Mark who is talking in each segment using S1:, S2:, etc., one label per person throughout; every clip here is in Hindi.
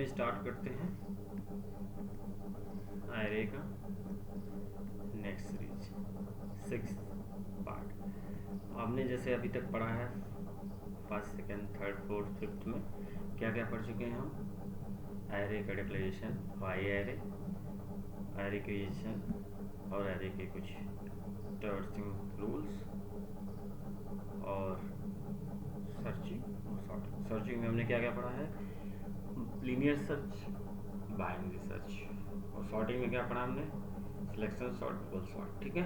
S1: हम स्टार्ट करते हैं एरे का नेक्स्ट सीरीज 6 पार्ट। हमने जैसे अभी तक पढ़ा है first, second, third, fourth, fifth में क्या क्या पढ़ चुके हैं हम। एरे का declaration, why array, array creation और एरे के कुछ ट्रैवर्सिंग रूल्स और सर्चिंग और सॉर्टिंग। सर्चिंग में हमने क्या क्या पढ़ा है, लीनियर सर्च, बाइनरी सर्च। और सॉर्टिंग में क्या पढ़ा हमने, सिलेक्शन सॉर्ट, बबल सॉर्ट। ठीक है,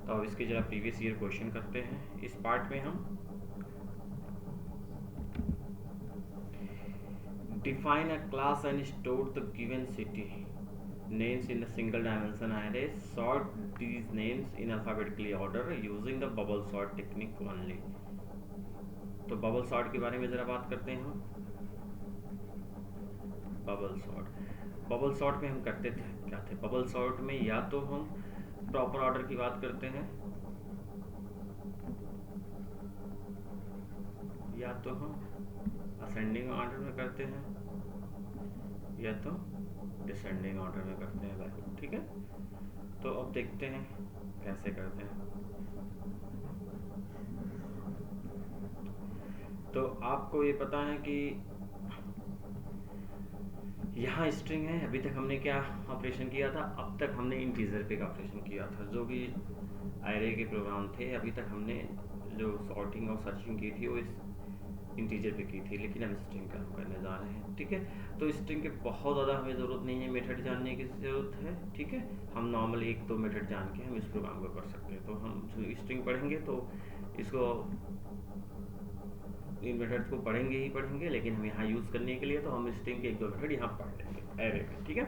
S1: तो अब इसके जरा प्रीवियस ईयर क्वेश्चन करते हैं। इस पार्ट में हम define a class and store the given city names in a single dimension array. Sort these names in alphabetically order using the bubble sort technique only. तो बबल सॉर्ट के बारे में ज़रा बात करते हैं हम। बबल सॉर्ट में हम करते थे क्या थे, बबल सॉर्ट में या तो हम प्रॉपर ऑर्डर की बात करते हैं या तो हम असेंडिंग ऑर्डर में करते हैं या तो डिसेंडिंग ऑर्डर में करते हैं वैल्यू। ठीक है, तो अब देखते हैं कैसे करते हैं। तो आपको ये पता है कि यहाँ स्ट्रिंग है, अभी तक हमने क्या ऑपरेशन किया था, अब तक हमने इंटीजर पे का ऑपरेशन किया था। जो भी एरे के प्रोग्राम थे अभी तक हमने जो सॉर्टिंग और सर्चिंग की थी वो इस इंटीजर पे की थी, लेकिन अब स्ट्रिंग का हम करने जा रहे हैं। ठीक है, तो स्ट्रिंग के बहुत ज़्यादा हमें ज़रूरत नहीं है, मेथड जानने की ज़रूरत है। ठीक है, हम नॉर्मल 1-2 मेथड जान के हम इस प्रोग्राम को कर सकते हैं। तो हम स्ट्रिंग पढ़ेंगे तो इसको, इन मेथड्स को पढ़ेंगे ही पढ़ेंगे, लेकिन हम यहाँ यूज़ करने के लिए तो हम स्ट्रिंग के 1-2 मेथड यहाँ पढ़ लेंगे एरे में। ठीक है,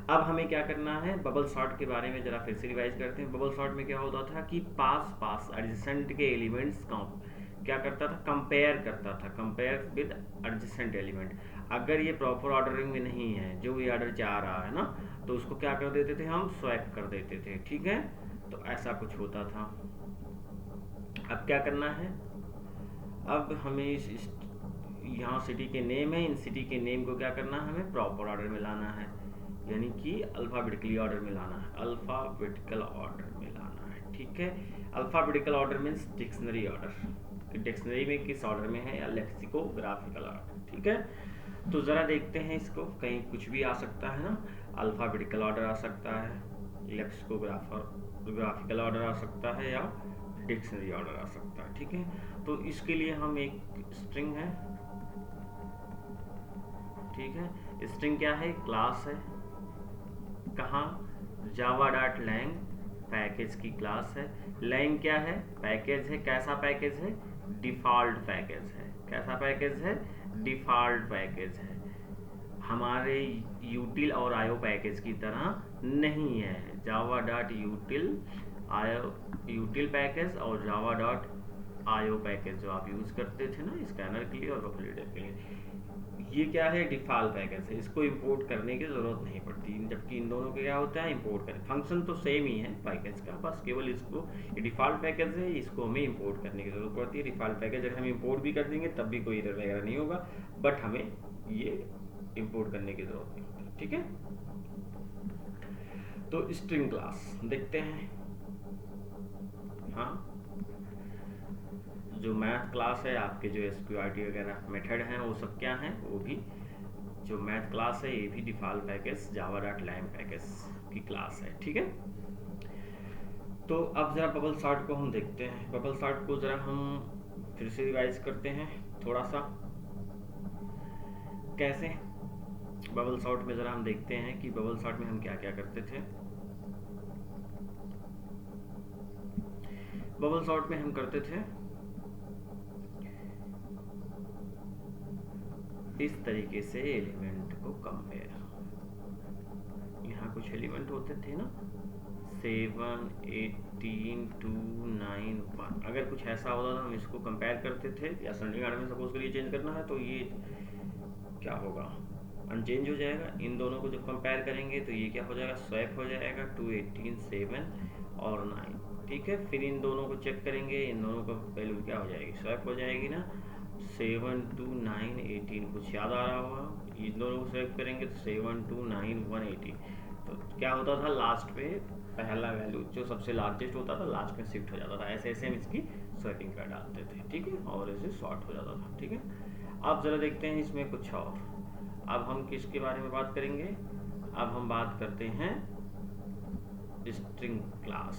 S1: अब हमें क्या करना है, बबल सॉर्ट के बारे में ज़रा फिर से रिवाइज करते हैं। बबल सॉर्ट में क्या होता था कि पास एडजेसेंट के एलिमेंट्स क्या करता था, कंपेयर करता था, कंपेयर विद एडजेसेंट एलिमेंट। अगर ये प्रॉपर ऑर्डरिंग में नहीं है, जो ये ऑर्डर चाह रहा है ना, तो उसको क्या कर देते थे, हम स्वैप कर देते थे। ठीक है, तो ऐसा कुछ होता था। अब क्या करना है, अब हमें इस यहाँ सिटी के नेम है, इन सिटी के नेम को क्या करना है, हमें प्रॉपर ऑर्डर में लाना है, यानी कि अल्फ़ाबेटिकली ऑर्डर में लाना है, अल्फ़ाबेटिकल ऑर्डर में लाना है। ठीक है, alphabetical order means dictionary order, dictionary में किस ऑर्डर में है, या लेक्सिकोग्राफिकल ऑर्डर। ठीक है, तो ज़रा देखते हैं इसको, कहीं कुछ भी आ सकता है ना, अल्फ़ाबेटिकल ऑर्डर आ सकता है, लेक्सिकोग्राफिकल ऑर्डर आ सकता है, या डिक्शनरी ऑर्डर आ सकता है। ठीक है, तो इसके लिए हम एक स्ट्रिंग है, ठीक है, स्ट्रिंग क्या है, क्लास है, कहाँ, java.lang पैकेज की क्लास है। lang क्या है, पैकेज है, कैसा पैकेज है, डिफ़ॉल्ट पैकेज है। कैसा पैकेज है, डिफ़ॉल्ट पैकेज है, हमारे यूटिल और आयो पैकेज की तरह नहीं है। java.util पैकेज और java.io पैकेज जो आप यूज़ करते थे ना स्कैनर के लिए और कैलकुलेटर के लिए, ये क्या है, डिफ़ॉल्ट पैकेज है, इसको इंपोर्ट करने की ज़रूरत नहीं पड़ती। जबकि इन दोनों का क्या होता है, इंपोर्ट करें, फंक्शन तो सेम ही है पैकेज का, बस केवल इसको, ये डिफ़ॉल्ट पैकेज है, इसको हमें इंपोर्ट करने की ज़रूरत पड़ती है। डिफ़ॉल्ट पैकेज अगर हम इंपोर्ट भी कर देंगे तब भी कोई एरर वगैरह नहीं होगा, बट हमें ये इंपोर्ट करने की ज़रूरत नहीं होती। ठीक है, तो स्ट्रिंग क्लास देखते हैं। हाँ, जो मैथ क्लास है, आपके जो SQRT वगैरह मेथड हैं वो सब क्या हैं, वो भी जो मैथ क्लास है ये भी डिफ़ॉल्ट पैकेज java.lang पैकेज की क्लास है। ठीक है, तो अब ज़रा बबल सॉर्ट को हम देखते हैं। बबल सॉर्ट को ज़रा हम फिर से रिवाइज करते हैं थोड़ा सा, कैसे बबल सॉर्ट में ज़रा हम देखते हैं कि बबल सॉर्ट में हम क्या क्या करते थे। बबल सॉर्ट में हम करते थे इस तरीके से, एलिमेंट को कंपेयर, यहाँ कुछ एलिमेंट होते थे ना, 7, 18, 2, 9, 1, अगर कुछ ऐसा होता था हम इसको कंपेयर करते थे, या असेंडिंग ऑर्डर में सपोज करिए चेंज करना है, तो ये क्या होगा, अनचेंज हो जाएगा। इन दोनों को जब कंपेयर करेंगे तो ये क्या हो जाएगा, स्वैप हो जाएगा, 2, 18, 7 और 9। ठीक है, फिर इन दोनों को चेक करेंगे, इन दोनों का वैल्यू क्या हो जाएगी, स्वैप हो जाएगी ना, 7 2 9 18 कुछ याद आ रहा होगा, इन दोनों को सेलेक्ट करेंगे तो 7 2 9 1 18। तो क्या होता था लास्ट पे पहला वैल्यू जो सबसे लार्जेस्ट होता था लास्ट में शिफ्ट हो जाता था, ऐसे ऐसे हम इसकी सॉर्टिंग कर डालते थे, ठीक है, और ऐसे सॉर्ट हो जाता था, ठीक है। अब ज़रा देखते हैं इसमें कुछ और। अब हम किसके बारे में बात करेंगे, अब हम बात करते हैं स्ट्रिंग क्लास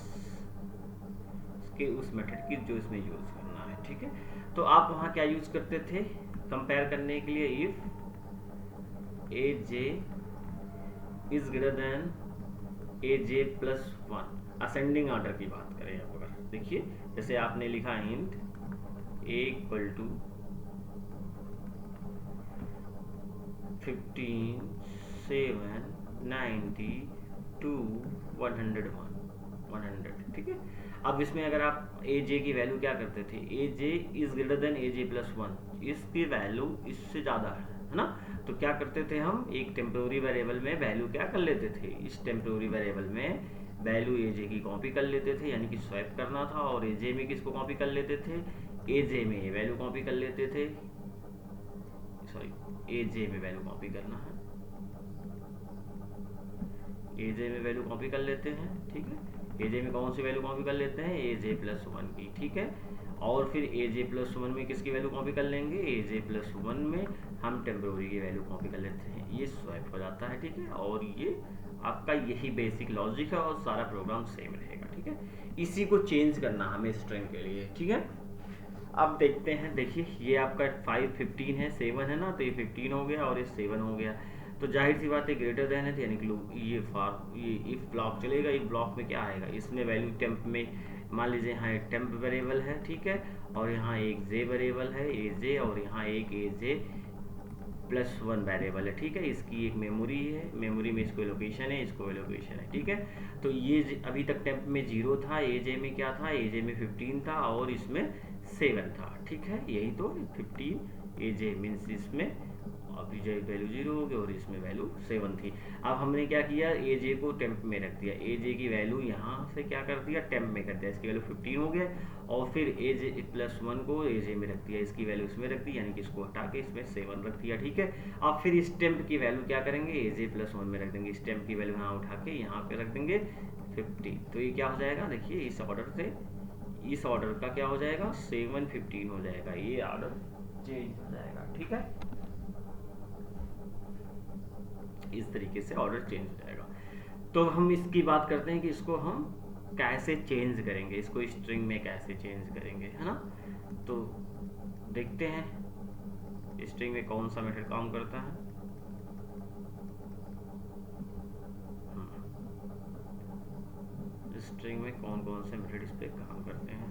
S1: के उस मेथड की जो इसमें यूज़ करना है, ठीक है। तो आप वहाँ क्या यूज़ करते थे कंपेयर करने के लिए, if A J is greater than A J plus 1, ascending order की बात करें आप, अगर देखिए जैसे आपने लिखा इंट ए इक्वल टू 15 7 90 2 100, ठीक है। अब इसमें अगर आप ए जे की वैल्यू क्या करते थे, A J is greater than A J plus 1, इसकी वैल्यू इससे ज़्यादा है ना, तो क्या करते थे हम एक टेम्प्रोरी वेरिएबल में वैल्यू क्या कर लेते थे, इस टेम्प्रोरी वेरिएबल में वैल्यू ए जे की कॉपी कर लेते थे, यानी कि स्वैप करना था, और ए जे में किसको कॉपी कर लेते थे, ए जे में वैल्यू कॉपी कर लेते थे, सॉरी ए जे में वैल्यू कॉपी करना है, ए जे में वैल्यू कॉपी कर लेते हैं, ठीक है। ए जे में कौन सी वैल्यू कॉपी कर लेते हैं, ए जे प्लस 1 की, ठीक है। और फिर ए जे प्लस 1 में किसकी वैल्यू कॉपी कर लेंगे, ए जे प्लस 1 में हम टेम्प्रोरी की वैल्यू कॉपी कर लेते हैं, ये स्वैप हो जाता है, ठीक है। और ये आपका यही बेसिक लॉजिक है और सारा प्रोग्राम सेम रहेगा, ठीक है। इसी को चेंज करना हमें स्ट्रिंग के लिए, ठीक है। अब देखते हैं, देखिए ये आपका 5 15 है, 7 है ना, तो ये 15 हो गया और ये 7 हो गया, तो जाहिर सी बात है ग्रेटर देन है, यानी कि ये इफ ब्लॉक चलेगा, इफ ब्लॉक में क्या आएगा, इसमें वैल्यू टेम्प में मान लीजिए यहाँ एक टेम्प वेरिएबल है, ठीक है, और यहाँ एक जे वेरिएबल है ए जे, और यहाँ एक ए जे प्लस 1 वेरिएबल है, ठीक है। इसकी एक मेमोरी है, मेमोरी में इसको लोकेशन है, इसको लोकेशन है, ठीक है। तो ये अभी तक टेम्प में 0 था, ए जे में क्या था, ए जे में 15 था और इसमें 7 था, ठीक है। यही तो 15 ए जे मीन्स इसमें अभी जो वैल्यू 0 हो गई और इसमें वैल्यू 7 थी। अब हमने क्या किया, ए जे को टेम्प में रख दिया, ए जे की वैल्यू यहाँ से क्या कर दिया, टेम्प में कर दिया, इसकी वैल्यू 15 हो गया, और फिर ए जे प्लस 1 को ए जे में रख दिया, इसकी वैल्यू इसमें रख दी, यानी कि इसको हटा के इसमें 7 रख दिया, ठीक है। अब फिर इस टेम्प की वैल्यू क्या करेंगे, ए जे प्लस 1 में रख देंगे, इस टेम्प की वैल्यू यहाँ उठा के यहाँ पे रख देंगे 50, तो ये क्या हो जाएगा, देखिए इस ऑर्डर से इस ऑर्डर का क्या हो जाएगा, 7 15 हो जाएगा, ये ऑर्डर चेंज हो जाएगा, ठीक है। इस तरीके से ऑर्डर चेंज हो जाएगा। तो हम इसकी बात करते हैं कि इसको हम कैसे चेंज करेंगे, इसको स्ट्रिंग में कैसे चेंज करेंगे, है ना। तो देखते हैं स्ट्रिंग में कौन सा मेथड काम करता है। स्ट्रिंग में कौन कौन से मेथड इस पे काम करते हैं।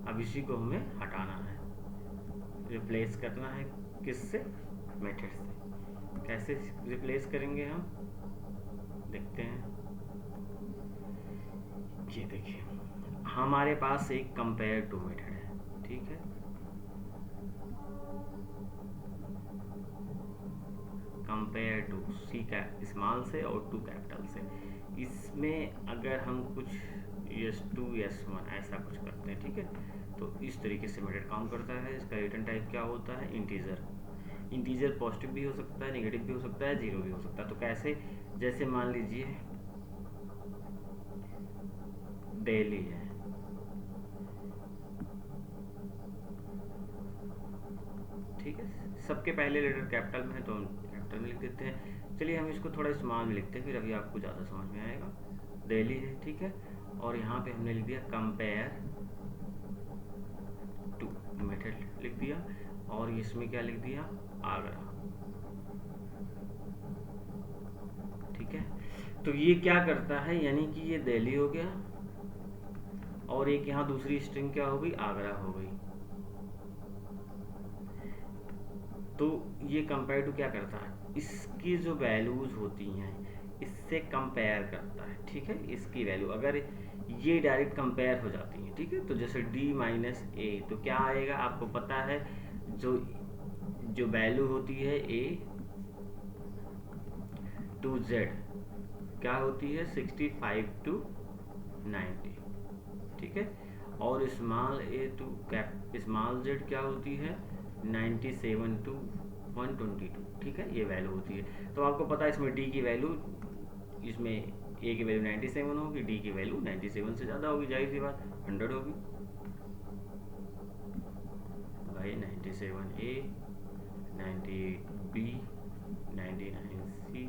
S1: अब इसी को हमें हटाना है, रिप्लेस करना है किससे, मेथड से। कैसे रिप्लेस करेंगे हम, देखते हैं। ये देखिए हमारे पास एक कंपेयर टू मेथड है, ठीक है। कंपेयर टू सी स्मॉल से और टू कैपिटल से, इसमें अगर हम कुछ S2 S1 ऐसा कुछ करते हैं, ठीक है, तो इस तरीके से मेथड काम करता है। इसका रिटर्न टाइप क्या होता है, इंटीजर। इंटीजर पॉजिटिव भी हो सकता है, नेगेटिव भी हो सकता है, जीरो भी हो सकता है। तो कैसे, जैसे मान लीजिए डेली है, ठीक है, सबके पहले लेटर कैपिटल में है तो हम कैपिटल में लिख देते हैं। चलिए हम इसको थोड़ा स्मॉल में लिखते हैं, फिर अभी आपको ज़्यादा समझ में आएगा। डेली है, ठीक है, और यहाँ पे हमने लिख दिया कंपेयर टू मेथड लिख दिया, और इसमें क्या लिख दिया, आगरा, ठीक है। तो ये क्या करता है, यानी कि ये दिल्ली हो गया और एक यहाँ दूसरी स्ट्रिंग क्या हो गई, आगरा हो गई। तो ये कंपेयर टू क्या करता है, इसकी जो वैल्यूज होती हैं इससे कंपेयर करता है, ठीक है। इसकी वैल्यू अगर ये डायरेक्ट कंपेयर हो जाती हैं, ठीक है। तो जैसे d माइनस ए, तो क्या आएगा आपको पता है, जो जो वैल्यू होती है a टू z क्या होती है 65 टू 90, ठीक है। और small a to small z क्या होती है 97 टू 122, ठीक है। ये वैल्यू होती है। तो आपको पता है इसमें d की वैल्यू, इसमें a की वैल्यू 97 होगी, d की वैल्यू 97 से ज़्यादा होगी, जाहिर सी बात 100 होगी भाई। 97 a, 98 b, 99 c,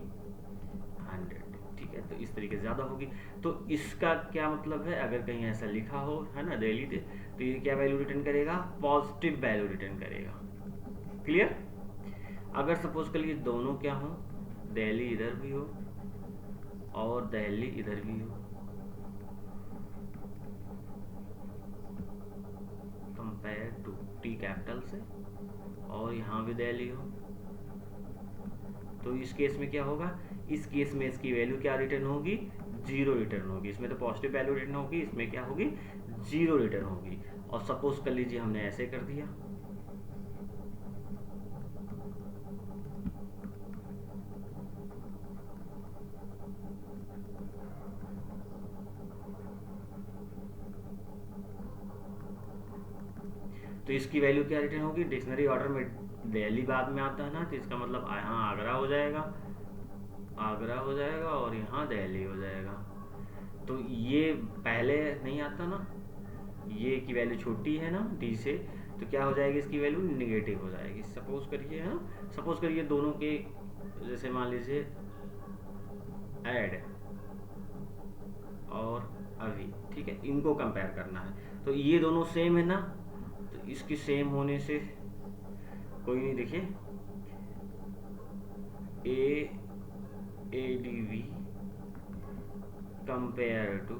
S1: 100, ठीक है। तो इस तरीके से ज़्यादा होगी। तो इसका क्या मतलब है, अगर कहीं ऐसा लिखा हो, है ना, दिल्ली दे, तो ये क्या वैल्यू रिटर्न करेगा, पॉजिटिव वैल्यू रिटर्न करेगा। क्लियर। अगर सपोज कर लीजिए दोनों क्या हो, दिल्ली इधर भी हो और दिल्ली इधर भी हो, कंपेयर टू टी कैपिटल से, और यहाँ भी दिल्ली हो, तो इस केस में क्या होगा, इस केस में इसकी वैल्यू क्या रिटर्न होगी, 0 रिटर्न होगी। इसमें तो पॉजिटिव वैल्यू रिटर्न होगी, इसमें क्या होगी, 0 रिटर्न होगी। और सपोज कर लीजिए हमने ऐसे कर दिया, तो इसकी वैल्यू क्या रिटर्न होगी, डिक्शनरी ऑर्डर में दिल्ली बाद में आता है ना, तो इसका मतलब यहाँ आगरा हो जाएगा, आगरा हो जाएगा, और यहाँ दिल्ली हो जाएगा। तो ये पहले नहीं आता ना, ये की वैल्यू छोटी है ना डी से, तो क्या हो जाएगी, इसकी वैल्यू निगेटिव हो जाएगी। सपोज करिए, है ना, सपोज करिए दोनों के, जैसे मान लीजिए ऐड और अभी, ठीक है, इनको कंपेयर करना है। तो ये दोनों सेम है ना, तो इसकी सेम होने से कोई नहीं, देखिए A D V compare to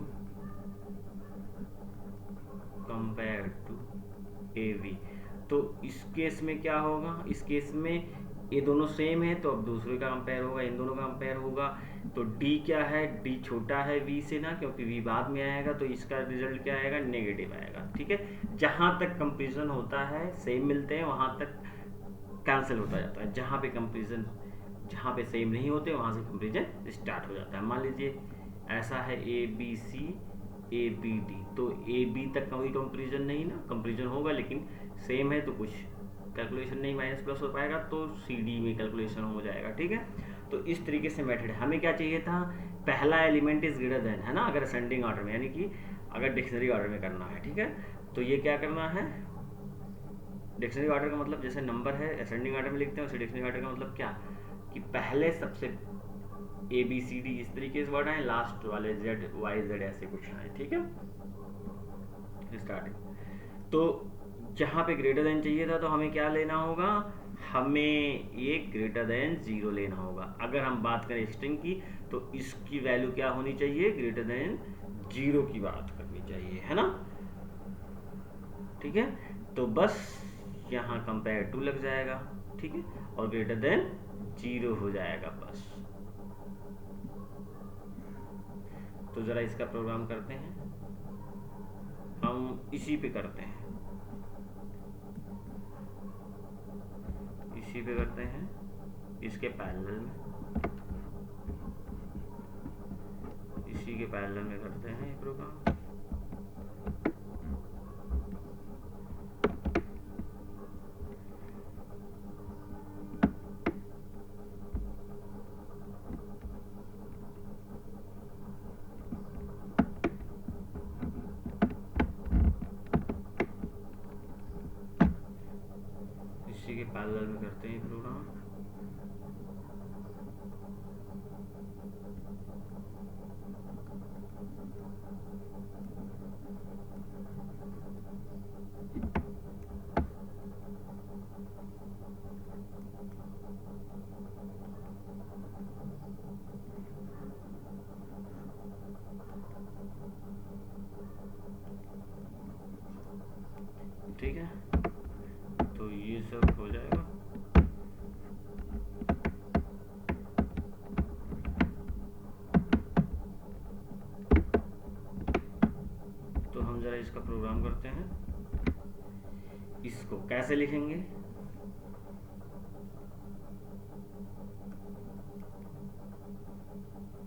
S1: A V, तो इस केस में क्या होगा, इस केस में ये दोनों सेम है, तो अब दूसरे का कंपेयर होगा, इन दोनों का कंपेयर होगा। तो d क्या है, d छोटा है v से ना, क्योंकि v बाद में आएगा, तो इसका रिजल्ट क्या आएगा, नेगेटिव आएगा, ठीक है। जहां तक कंपेरिजन होता है सेम मिलते हैं, वहां तक कैंसिल होता जाता है। जहां पे कंपेरिजन, जहां पे सेम नहीं होते वहां से कंपेरिजन स्टार्ट हो जाता है। मान लीजिए ऐसा है A B C A B D, तो ए बी तक कोई कंपेरिजन नहीं ना, कंपेरिजन होगा लेकिन सेम है, तो कुछ कैलकुलेशन नहीं, माइनस प्लस हो पाएगा, तो सी डी में कैलकुलेशन हो जाएगा, ठीक है। तो इस तरीके से मेथड है। हमें क्या चाहिए था, पहला एलिमेंट इज ग्रेटर देन, है ना, अगर असेंडिंग ऑर्डर में, यानी कि अगर डिक्शनरी ऑर्डर में करना है, ठीक है। तो ये क्या करना है, डिक्शनरी ऑर्डर का मतलब जैसे नंबर है असेंडिंग ऑर्डर में लिखते हैं, उसे डिक्शनरी ऑर्डर का मतलब क्या, कि पहले सबसे ए बी सी डी इस तरीके से वर्ड आए, लास्ट वाले जेड वाई जेड ऐसे कुछ आए, ठीक है, स्टार्टिंग। तो जहाँ पे ग्रेटर देन चाहिए था, तो हमें क्या लेना होगा, हमें ये ग्रेटर देन 0 लेना होगा। अगर हम बात करें स्ट्रिंग की, तो इसकी वैल्यू क्या होनी चाहिए, ग्रेटर देन 0 की बात करनी चाहिए, है ना, ठीक है। तो बस यहाँ कंपेयर टू लग जाएगा, ठीक है, और ग्रेटर देन 0 हो जाएगा बस। तो जरा इसका प्रोग्राम करते हैं, हम इसी पे करते हैं, इसी पे करते हैं, इसके पैरेलल में, इसी के पैरेलल में करते हैं ये प्रोग्राम। इसी के पैरेलल में करते हैं प्रोग्राम। ठीक है, तो ये सब हो जाएगा। प्रोग्राम करते हैं। इसको कैसे लिखेंगे,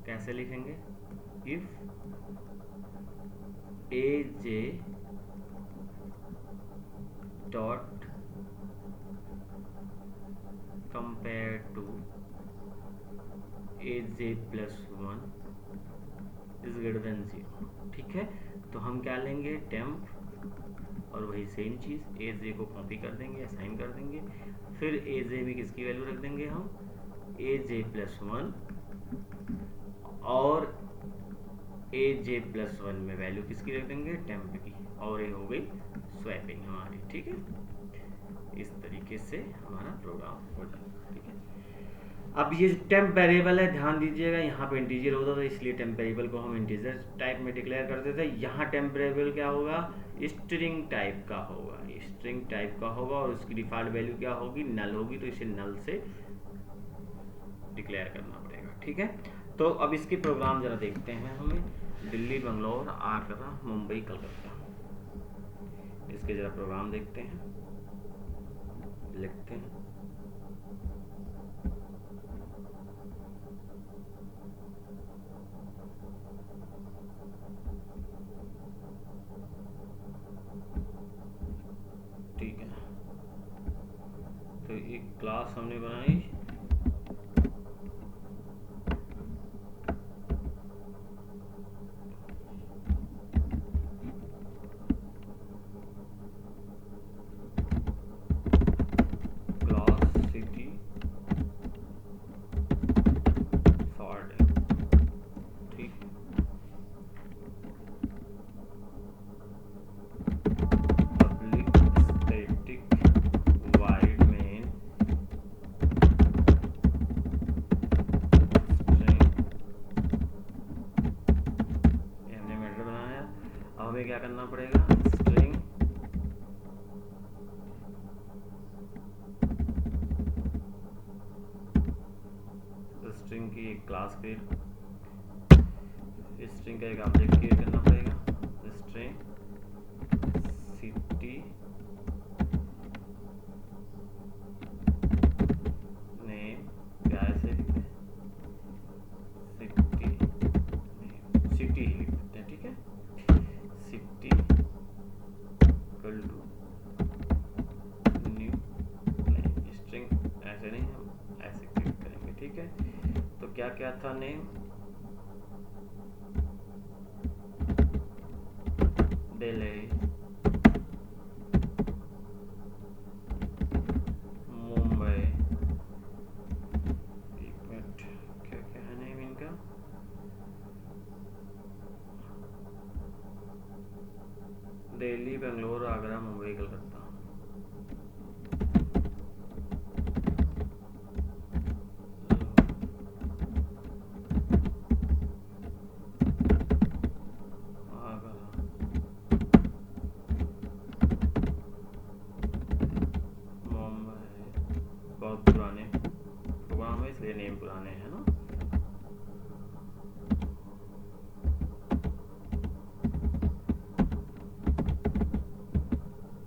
S1: कैसे लिखेंगे, if A J dot compare to A J plus 1 is greater than 0। ठीक है, तो हम क्या लेंगे, टेम्प और वही सेम चीज़ ए जे को कॉपी कर देंगे, असाइन कर देंगे, फिर ए जे में किसकी वैल्यू रख देंगे हम, ए जे प्लस 1, और ए जे प्लस 1 में वैल्यू किसकी रख देंगे, टेम्प की, और ये हो गई स्वैपिंग हमारी। ठीक है, इस तरीके से हमारा प्रोग्राम हो जाएगा। ठीक है, अब ये टेम्प वेरिएबल है, ध्यान दीजिएगा, यहाँ पे इंटीजर होता था इसलिए टेम्प वेरिएबल को हम इंटीजर टाइप में डिक्लेयर करते थे। यहाँ टेम्प वेरिएबल क्या होगा, स्ट्रिंग टाइप का होगा, स्ट्रिंग टाइप का होगा, और उसकी डिफॉल्ट वैल्यू क्या होगी, नल होगी, तो इसे नल से डिक्लेयर करना पड़ेगा। ठीक है, तो अब इसके प्रोग्राम जरा देखते हैं हमें, दिल्ली, बंगलौर, आगरा, मुंबई, कलकत्ता, इसके जरा प्रोग्राम देखते हैं, लिखते हैं। ठीक है, तो एक क्लास हमने बनाई, क्या करना पड़ेगा, स्ट्रिंग स्ट्रिंग की एक क्लास क्रिएट, स्ट्रिंग का एक ऑब्जेक्ट क्रिएट करना पड़ेगा, स्ट्रिंग सिटी नेम, क्या ऐसे लिखते हैं, सिटी नेम, सिटी ही लिख देते हैं। ठीक है, city equal to new name, string ऐसे नहीं, हम ऐसे क्रिएट करेंगे। ठीक है, तो क्या क्या था, नेम दिल्ली, मुंबई, एक मिनट, क्या क्या है नेम इनका, दिल्ली, बेंगलोर, आगरा, मुंबई, कलकत्ता। बहुत पुराने प्रोग्राम है इसलिए नेम पुराने हैं ना।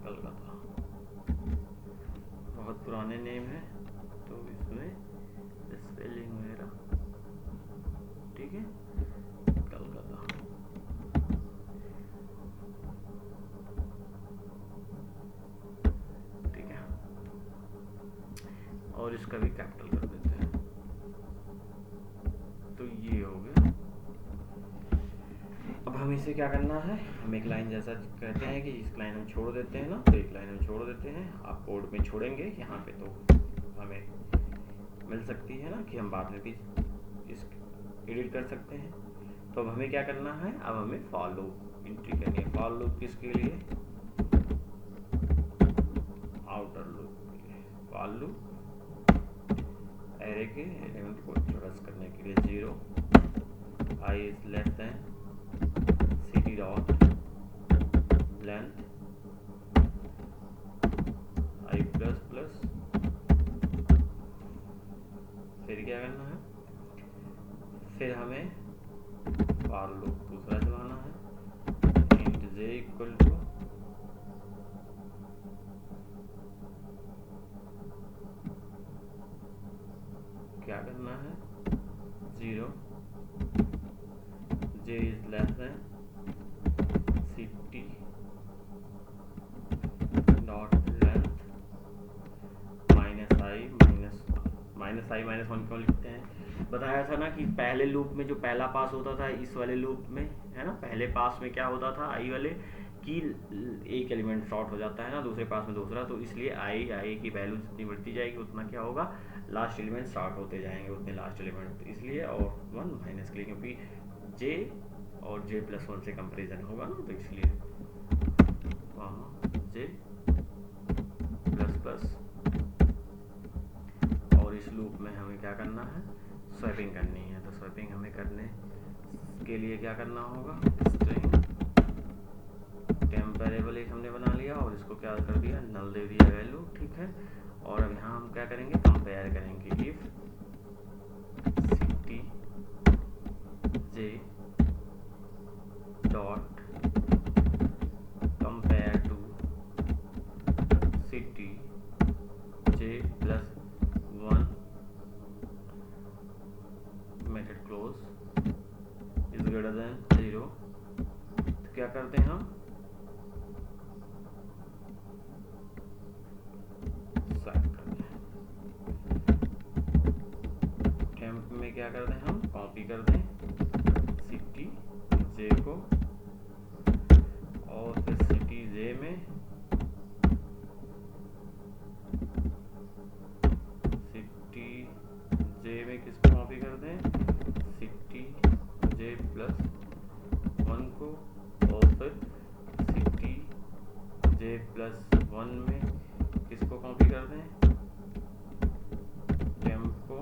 S1: कलकत्ता बहुत पुराने नेम है, तो इसमें स्पेलिंग वगैरह, ठीक है, कलकत्ता। ठीक है, और इसका भी कैपिटल कर देते हैं, तो ये हो गया। अब हम इसे क्या करना है, हम एक लाइन जैसा कहते हैं कि इस लाइन हम छोड़ देते हैं ना, तो एक लाइन हम छोड़ देते हैं, आप कोड में छोड़ेंगे यहाँ पे तो हमें मिल सकती है ना कि हम बाद में भी इस एडिट कर सकते हैं। तो अब हमें क्या करना है, अब हमें फॉर लूप एंट्री करनी है। फॉर लूप किसके लिए, आउटर लूप के लिए। फॉर लूप एरे के एलिमेंट को ट्रेवर्स करने के लिए 0 i is less then cd dot length i plus plus, फिर क्या करना है, फिर हमें फॉर लूप दूसरा चलाना है, int j इक्वल टू क्या करना है, 0 j is less then city dot length minus I minus one क्यों लिखते हैं, बताया था ना कि पहले लूप में जो पहला पास होता था इस वाले लूप में, है ना, पहले पास में क्या होता था आई वाले कि एक एलिमेंट शॉर्ट हो जाता है ना, दूसरे पास में दूसरा, तो इसलिए आई की वैल्यू जितनी बढ़ती जाएगी उतना क्या होगा, लास्ट एलिमेंट शॉर्ट होते जाएंगे उतने लास्ट एलिमेंट, इसलिए और 1 माइनस के लिए, क्योंकि j और j+1 से कंपेरिजन होगा ना, तो इसलिए j प्लस और इस लूप में हमें क्या करना है, स्वैपिंग करनी है, तो स्वैपिंग हमें करने के लिए क्या करना होगा, स्ट्रिंग टेम्प वेरिएबल एक हमने बना लिया और इसको क्या कर दिया, नल दे दिया वैल्यू, ठीक है। और अब यहाँ हम क्या करेंगे, कंपेयर करेंगे, if city j dot compare to city j+1 method close is greater than 0, तो क्या करते हैं हम, टेम्प में क्या करते हैं हम, कॉपी कर दें city j को और फिर city j में किसको कॉपी कर दें, city j+1 को और फिर city j+1 में किसको कॉपी कर दें, टेम्प को,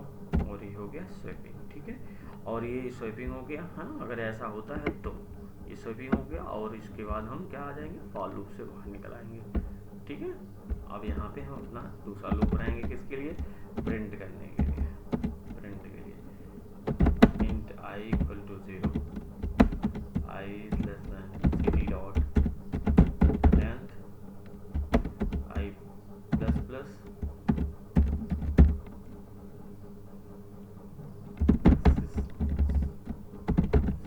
S1: और ये हो गया स्वैपिंग, ठीक है। और ये स्वैपिंग हो गया है ना, अगर ऐसा होता है तो ये स्वैपिंग हो गया, और इसके बाद हम क्या आ जाएंगे, फॉर लूप से बाहर निकल आएंगे, ठीक है। अब यहाँ पे हम अपना दूसरा लूप बनाएंगे, किसके लिए, प्रिंट करने के लिए, int i equal to 0, i is less than city dot length i plus plus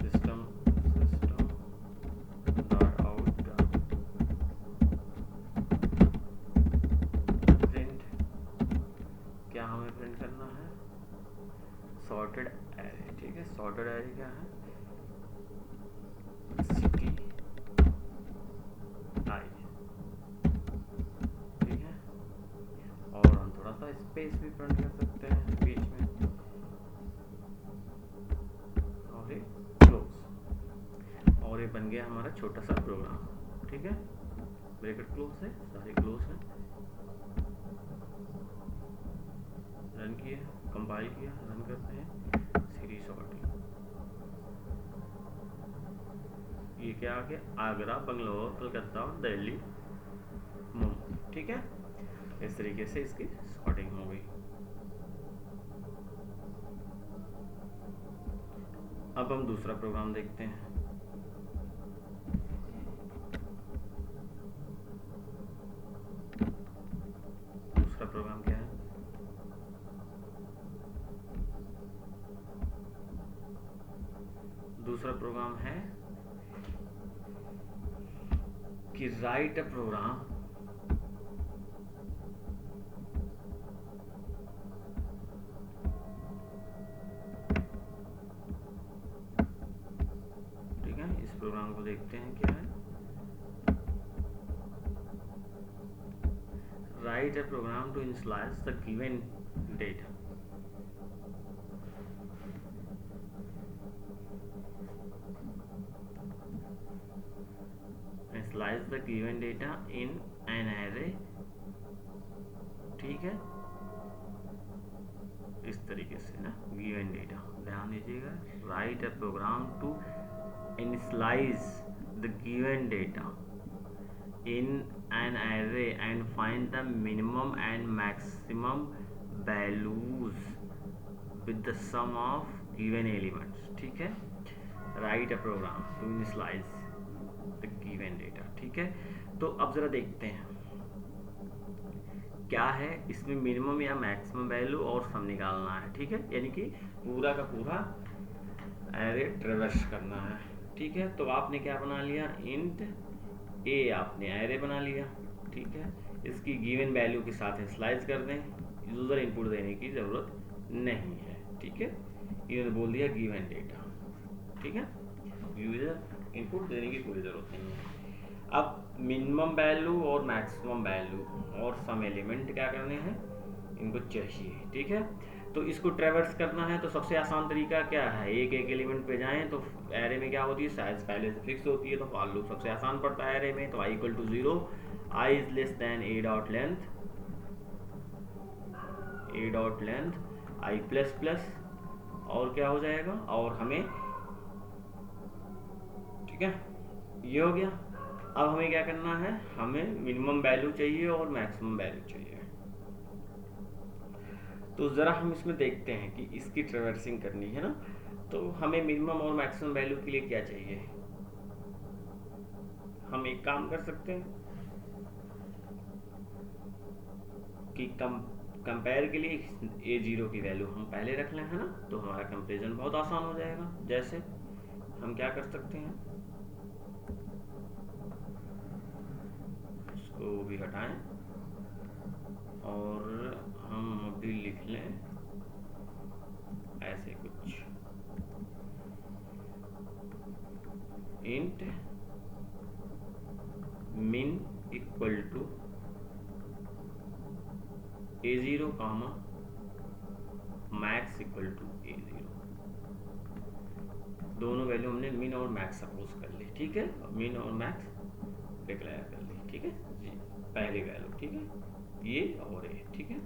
S1: system dot out print, क्या हमें प्रिंट करना है, सॉर्टेड एरे, ठीक है। सॉर्टेड एरे क्या है, city i, ठीक है। और हम थोड़ा सा स्पेस भी प्रिंट कर सकते हैं बीच में, और ये क्लोज, और ये बन गया हमारा छोटा सा प्रोग्राम, ठीक है। ब्रैकेट क्लोज है, सारे क्लोज हैं, रन किए, कंपाइल किया, रन करते हैं, सीरीज सॉर्टिंग, ये क्या आ गया, आगरा, बंगलोर, कलकत्ता और दिल्ली, मुंबई, ठीक है। इस तरीके से इसकी सॉर्टिंग हो गई। अब हम दूसरा प्रोग्राम देखते हैं। दूसरा प्रोग्राम क्या है, दूसरा प्रोग्राम है कि राइट अ प्रोग्राम प्रोग्राम को देखते हैं क्या है, write a program to initialise the given data, initialise the given data in an array, ठीक है। इस तरीके से ना, गिवन डेटा, ध्यान दीजिएगा, write a program to initialize the given data in an array and find the minimum and maximum values with the sum of given elements, ठीक है। write a program to initialize the given data, ठीक है। तो अब जरा देखते हैं क्या है, इसमें मिनिमम या मैक्सिमम वैल्यू और सम निकालना है, ठीक है, यानी कि पूरा का पूरा एरे ट्रेवर्स करना है, ठीक है। तो आपने क्या बना लिया, इंट ए आपने एरे बना लिया, ठीक है। इसकी गिवन वैल्यू के साथ स्लाइस कर दें, यूज़र इनपुट देने की ज़रूरत नहीं है, ठीक है। इन्होंने बोल दिया गिवन डेटा, ठीक है, यूज़र इनपुट देने की कोई ज़रूरत नहीं है। अब मिनिमम वैल्यू और मैक्सिमम वैल्यू और सम एलिमेंट क्या करने हैं, इनको चाहिए, ठीक है। तो इसको ट्रेवर्स करना है तो सबसे आसान तरीका क्या है, एक एक एलिमेंट पे जाएं तो एरे में क्या होती है, साइज पहले से फिक्स होती है, तो फॉर लूप सबसे आसान पड़ता है एरे में। तो i equal to 0, i is less than a dot length i plus plus, और क्या हो जाएगा, और हमें, ठीक है, ये हो गया। अब हमें क्या करना है, हमें मिनिमम वैल्यू चाहिए और मैक्सिमम वैल्यू चाहिए। तो ज़रा हम इसमें देखते हैं कि इसकी ट्रेवर्सिंग करनी है ना, तो हमें मिनिमम और मैक्सिमम वैल्यू के लिए क्या चाहिए। हम एक काम कर सकते हैं कि कंपेयर के लिए a0 की वैल्यू हम पहले रख लें, है ना, तो हमारा कंपेरिजन बहुत आसान हो जाएगा। जैसे हम क्या कर सकते हैं, इसको भी हटाएं और हम अभी लिख लें ऐसे कुछ, int min equal to a0 comma max equal to a0, दोनों वैल्यू हमने मिन और मैक्स सपोज कर ली, ठीक है, मिन और मैक्स डिक्लेयर कर ली, ठीक है जी, पहली वैल्यू, ठीक है, ये और ये, ठीक है।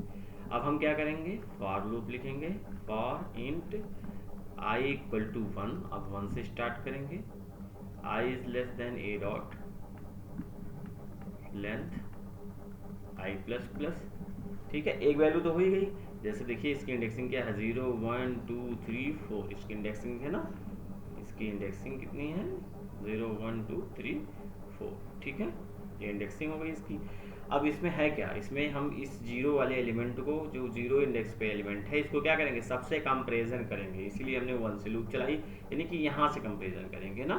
S1: अब हम क्या करेंगे, फॉर लूप लिखेंगे, for int i equal to 1, अब 1 से स्टार्ट करेंगे, i is less than a dot length i plus plus, ठीक है। एक वैल्यू तो हो ही गई, जैसे देखिए इसकी इंडेक्सिंग क्या है, 0 1 2 3 4, इसकी इंडेक्सिंग है ना, इसकी इंडेक्सिंग कितनी है, 0 1 2 3 4, ठीक है, ये इंडेक्सिंग हो गई इसकी। अब इसमें है क्या, इसमें हम इस जीरो वाले एलिमेंट को, जो जीरो इंडेक्स पे एलिमेंट है, इसको क्या करेंगे, सबसे कंपेरिजन करेंगे, इसीलिए हमने 1 से लूप चलाई, यानी कि यहाँ से कंपेरिजन करेंगे ना,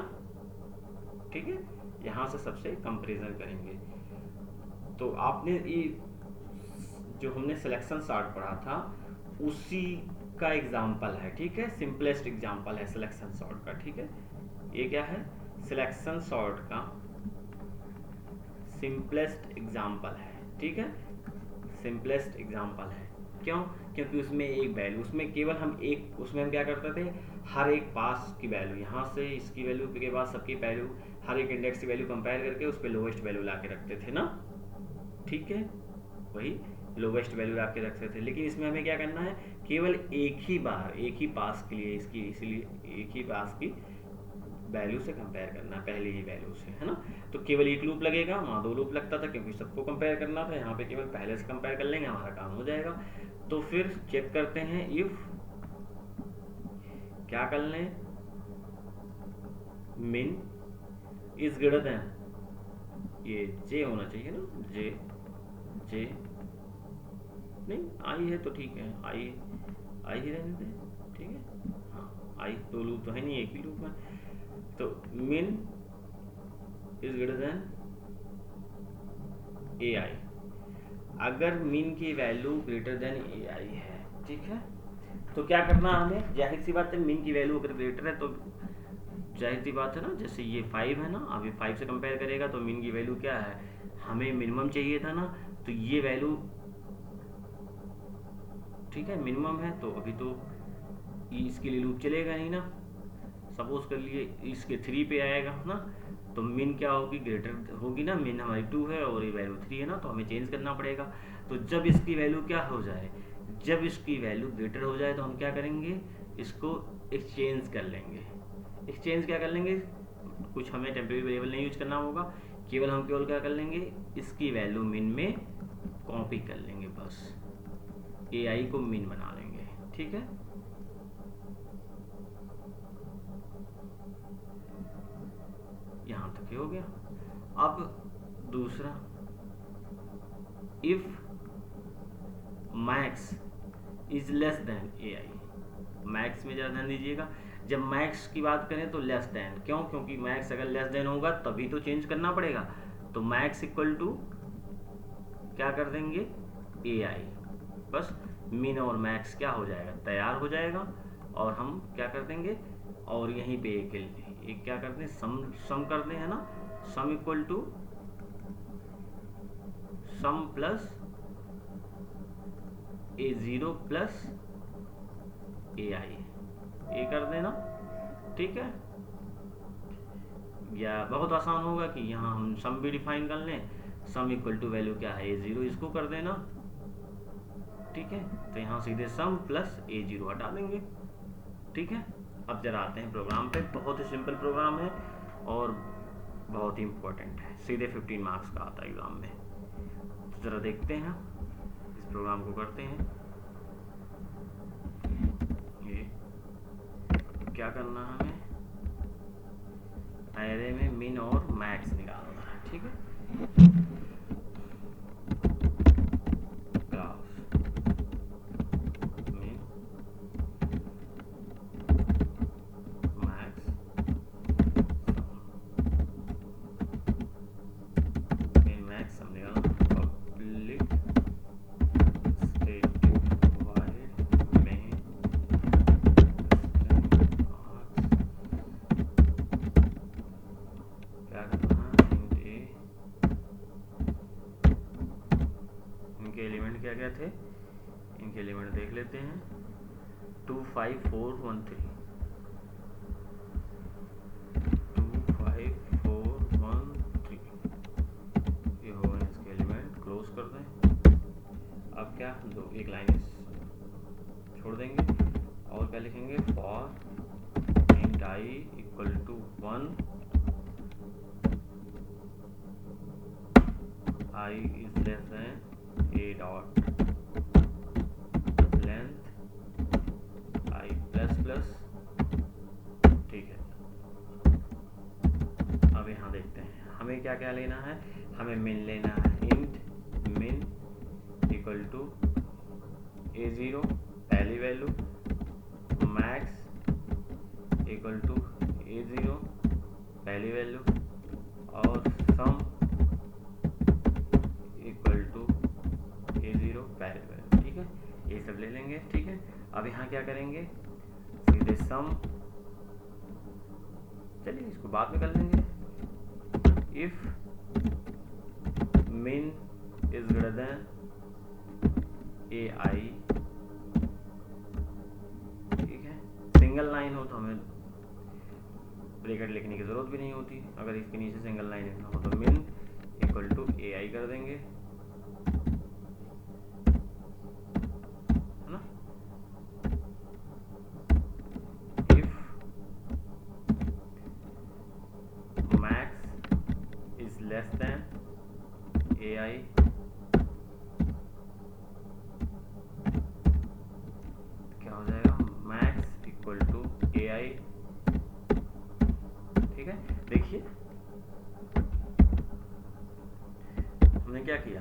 S1: ठीक है, यहाँ से सबसे कंपेरिजन करेंगे। तो आपने ये जो हमने सिलेक्शन सॉर्ट पढ़ा था उसी का एग्जाम्पल है, ठीक है, सिंपलेस्ट एग्जाम्पल है सिलेक्शन सॉर्ट का, ठीक है। ये क्या है, सिलेक्शन सॉर्ट का सिंपलेस्ट एग्जाम्पल है, ठीक है, सिंपलेस्ट एग्जाम्पल है। क्यों, क्योंकि उसमें एक वैल्यू, उसमें केवल हम एक, उसमें हम क्या करते थे, हर एक पास की वैल्यू, यहाँ से इसकी वैल्यू के बाद सबकी वैल्यू, हर एक इंडेक्स की वैल्यू कंपेयर करके उस पर लोवेस्ट वैल्यू ला के रखते थे ना, ठीक है, वही लोवेस्ट वैल्यू ला के रखते थे। लेकिन इसमें हमें क्या करना है, केवल एक ही बार, एक ही पास के लिए इसकी, इसलिए एक ही पास की वैल्यू से कंपेयर करना है, पहले ही वैल्यू से, है ना। तो केवल एक लूप लगेगा, वहाँ 2 लूप लगता था क्योंकि सबको कंपेयर करना था, यहाँ पे केवल पहले से कंपेयर कर लेंगे, हमारा काम हो जाएगा। तो फिर चेक करते हैं, इफ क्या कर लें, मिन इज ग्रेटर देन, ये जे होना चाहिए ना, जे नहीं, आई है तो ठीक है, आई ही रहने दें, ठीक है, हाँ, आई 2 लूप तो है नहीं, एक ही लूप है। तो मिन इज ग्रेटर देन ए आई, अगर मिन की वैल्यू ग्रेटर देन ए आई है, ठीक है, तो क्या करना हमें, जाहिर सी बात है, मिन की वैल्यू अगर ग्रेटर है तो जाहिर सी बात है ना, जैसे ये 5 है ना, अब ये 5 से कंपेयर करेगा तो मिन की वैल्यू क्या है, हमें मिनिमम चाहिए था ना, तो ये वैल्यू, ठीक है, मिनिमम है, तो अभी तो इसके लिए लूप चलेगा नहीं ना, सपोज कर लिए इसके 3 पे आएगा ना, तो मिन क्या होगी, ग्रेटर होगी ना, मिन हमारी 2 है और ये वैल्यू 3 है ना, तो हमें चेंज करना पड़ेगा। तो जब इसकी वैल्यू क्या हो जाए, जब इसकी वैल्यू ग्रेटर हो जाए तो हम क्या करेंगे, इसको एक्सचेंज कर लेंगे। एक्सचेंज क्या कर लेंगे, कुछ हमें टेम्परेरी वेरिएबल नहीं यूज करना होगा, केवल हम केवल क्या कर लेंगे, इसकी वैल्यू मिन में कॉपी कर लेंगे, बस ए आई को मिन बना लेंगे, ठीक है। यहाँ तक ही हो गया। अब दूसरा, if max is less than A I. Max में ज़रा ध्यान दीजिएगा, जब मैक्स की बात करें तो लेस देन, क्यों? क्योंकि मैक्स अगर लेस देन होगा तभी तो चेंज करना पड़ेगा। तो मैक्स इक्वल टू क्या कर देंगे, ए आई। बस मिन और मैक्स क्या हो जाएगा, तैयार हो जाएगा। और हम क्या कर देंगे, और यहीं पे एक क्या करते हैं, सम करते हैं ना, sum equal to sum plus A zero plus A I, ये कर देना। ठीक है, या बहुत आसान होगा कि यहाँ हम सम भी डिफाइन कर लें, सम इक्वल टू वैल्यू क्या है, ए ज़ीरो, इसको कर देना। ठीक है, तो यहाँ सीधे सम प्लस ए ज़ीरो हटा देंगे। ठीक है, अब जरा आते हैं प्रोग्राम पे। बहुत ही सिंपल प्रोग्राम है और बहुत ही इम्पोर्टेंट है, सीधे 15 मार्क्स का आता है एग्ज़ाम में। तो ज़रा देखते हैं, इस प्रोग्राम को करते हैं। ये क्या करना है, हमें एरे में मिन और मैक्स निकालना है। ठीक है, class min max min max सम निकालना, पब्लिक स्टैटिक वॉइड में क्या करना है, इनके एलिमेंट क्या क्या थे, इनके एलिमेंट देख लेते हैं। 2 5 4 1 3, 2 5 4 1 3, ये हो गए इसके एलिमेंट। क्लोज कर दें। अब क्या, दो एक लाइन छोड़ देंगे और क्या लिखेंगे, for int I equal to 1, I is less than A dot length I plus plus. ठीक है, अब यहाँ देखते हैं हमें क्या क्या लेना है। हमें मिन लेना है, int min equal to A zero पहली value, max equal to A zero पहली वैल्यू, और sum equal to A zero पहली वैल्यू। ठीक है, ये सब ले लेंगे। ठीक है, अब यहाँ क्या करेंगे, सीधे सम, चलिए इसको बाद में कर लेंगे। इफ मिन is greater than A I, ठीक है, सिंगल लाइन हो तो हमें ब्रैकेट लिखने की जरूरत भी नहीं होती। अगर इसके नीचे सिंगल लाइन लिखना हो तो मिन इक्वल टू ए आई कर देंगे, है ना। If max is less than A I, क्या हो जाएगा, max equal to A I. ठीक है, देखिए हमने क्या किया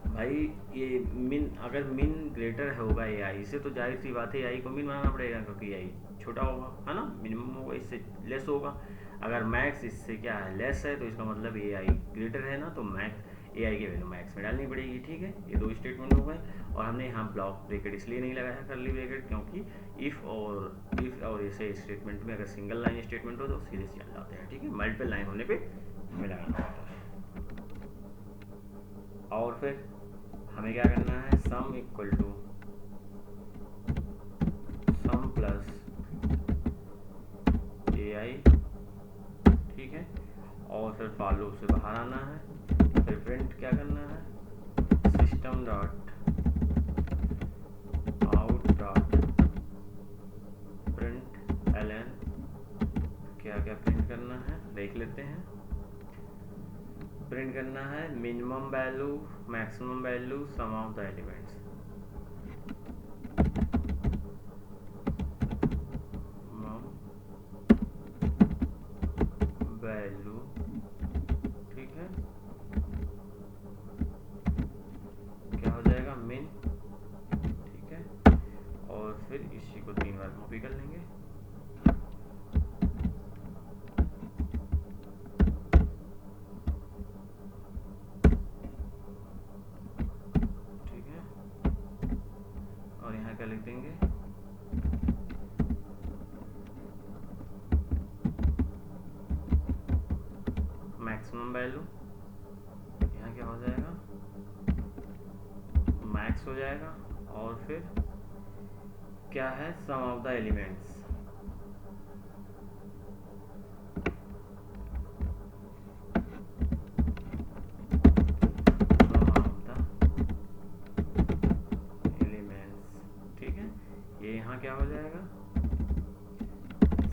S1: भाई, ये मिन, अगर मिन ग्रेटर होगा ए आई से तो जाहिर सी बात है ए आई को मिन बनाना पड़ेगा, क्योंकि ए आई छोटा होगा, है ना, मिनिमम होगा, इससे लेस होगा। अगर मैक्स इससे क्या है, लेस है, तो इसका मतलब ए आई ग्रेटर है ना, तो मैक्स ए आई की वैल्यू मैक्स में डालनी पड़ेगी। ठीक है, ये दो स्टेटमेंट हो गए। और हमने यहाँ ब्लॉक ब्रैकेट इसलिए नहीं लगाया, करली ब्रैकेट, क्योंकि इफ़ और ऐसे स्टेटमेंट में अगर सिंगल लाइन स्टेटमेंट हो तो सीधे चल जाते हैं। ठीक है, मल्टीपल लाइन होने पे हमें लगाना होता है। और फिर हमें क्या करना है, sum equal to sum plus A I. ठीक है, और फिर फॉलो से बाहर आना है। फिर प्रिंट क्या करना है, system dot out dot println, क्या क्या प्रिंट करना है देख लेते हैं। प्रिंट करना है minimum value maximum value sum of the elements, value. ठीक है, क्या हो जाएगा, मिन इसी को 3 बार कॉपी कर लेंगे। ठीक है, और यहाँ क्या लिख देंगे, मैक्सिमम वैल्यू, यहाँ क्या हो जाएगा, मैक्स हो जाएगा, और फिर क्या है, सम ऑफ द एलिमेंट्स, ठीक है, ये यहाँ क्या हो जाएगा,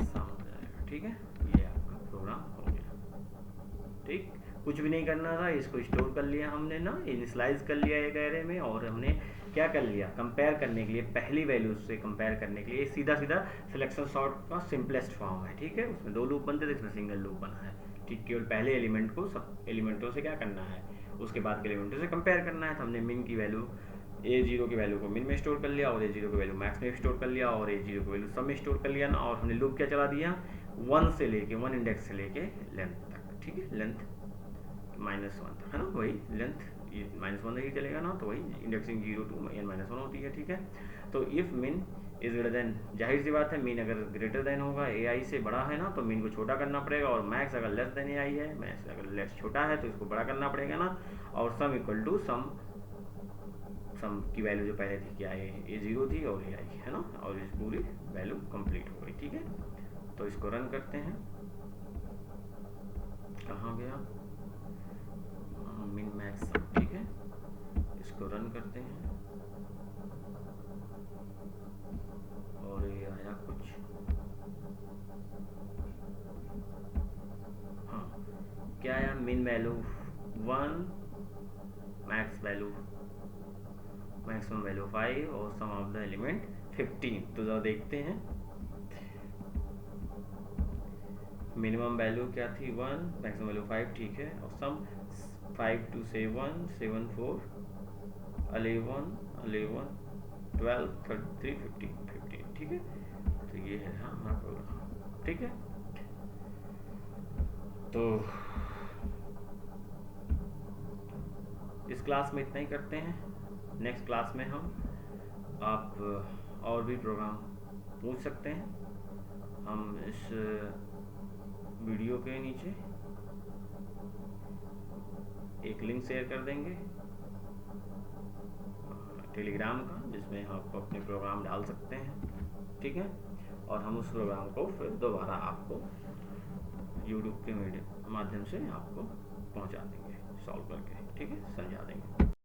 S1: सम हो जाएगा। ठीक है, ये आपका प्रोग्राम हो गया। ठीक, कुछ भी नहीं करना था, इसको स्टोर कर लिया हमने ना, इनिशियलाइज कर लिया एक एरे में, और हमने क्या कर लिया, कंपेयर करने के लिए, पहली वैल्यू से कंपेयर करने के लिए सीधा सीधा सिलेक्शन सॉर्ट का सिंपलेस्ट फॉर्म है। ठीक है, उसमें 2 लूप बनते थे, इसमें सिंगल लूप बना है। ठीक, केवल पहले एलिमेंट को सब एलिमेंटों से क्या करना है, उसके बाद के एलिमेंटों से कंपेयर करना है। तो हमने मिन की वैल्यू, A0 की वैल्यू को मिन में स्टोर कर लिया, और A0 की वैल्यू मैक्स में स्टोर कर लिया, और A0 की वैल्यू सब में स्टोर कर लिया ना, और हमने लूप क्या चला दिया, 1 से लेके 1 इंडेक्स से लेके लेंथ तक। ठीक है, लेंथ -1 तक है ना, वही लेंथ ये -1 ही चलेगा ना, तो वही इंडेक्सिंग 0 to n-1 होती है। ठीक है, तो इफ मिन इज ग्रेटर देन, जाहिर सी बात है मिन अगर ग्रेटर देन होगा, AI से बड़ा है ना, तो मिन को छोटा करना पड़ेगा, और मैक्स अगर लेस देन AI है, मैक्स अगर लेस छोटा है तो इसको बड़ा करना पड़ेगा ना, और सम इक्वल टू सम की वैल्यू जो पहले थी क्या है, A0 थी और AI है ना, और इस पूरी वैल्यू कंप्लीट हो गई। ठीक है, तो इसको रन करते हैं, कहाँ गया, मिन मैक्स सम। ठीक है, इसको रन करते हैं, और ये आया कुछ, हाँ क्या आया, मिन value 1, max value, maximum value 5, और सम ऑफ द एलिमेंट 15। तो जरा देखते हैं, मिनिमम वैल्यू क्या थी 1, मैक्सिमम वैल्यू 5। ठीक है, और सम 5 to 7, 7 4 11 11 12 33 15। ठीक है, तो ये है हमारा प्रोग्राम। ठीक है, तो इस क्लास में इतना ही करते हैं। नेक्स्ट क्लास में हम आप और भी प्रोग्राम पूछ सकते हैं, हम इस वीडियो के नीचे एक लिंक शेयर कर देंगे टेलीग्राम का, जिसमें आप अपने प्रोग्राम डाल सकते हैं। ठीक है, और हम उस प्रोग्राम को फिर दोबारा आपको यूट्यूब के माध्यम से आपको पहुंचा देंगे, सॉल्व करके। ठीक है, समझा देंगे।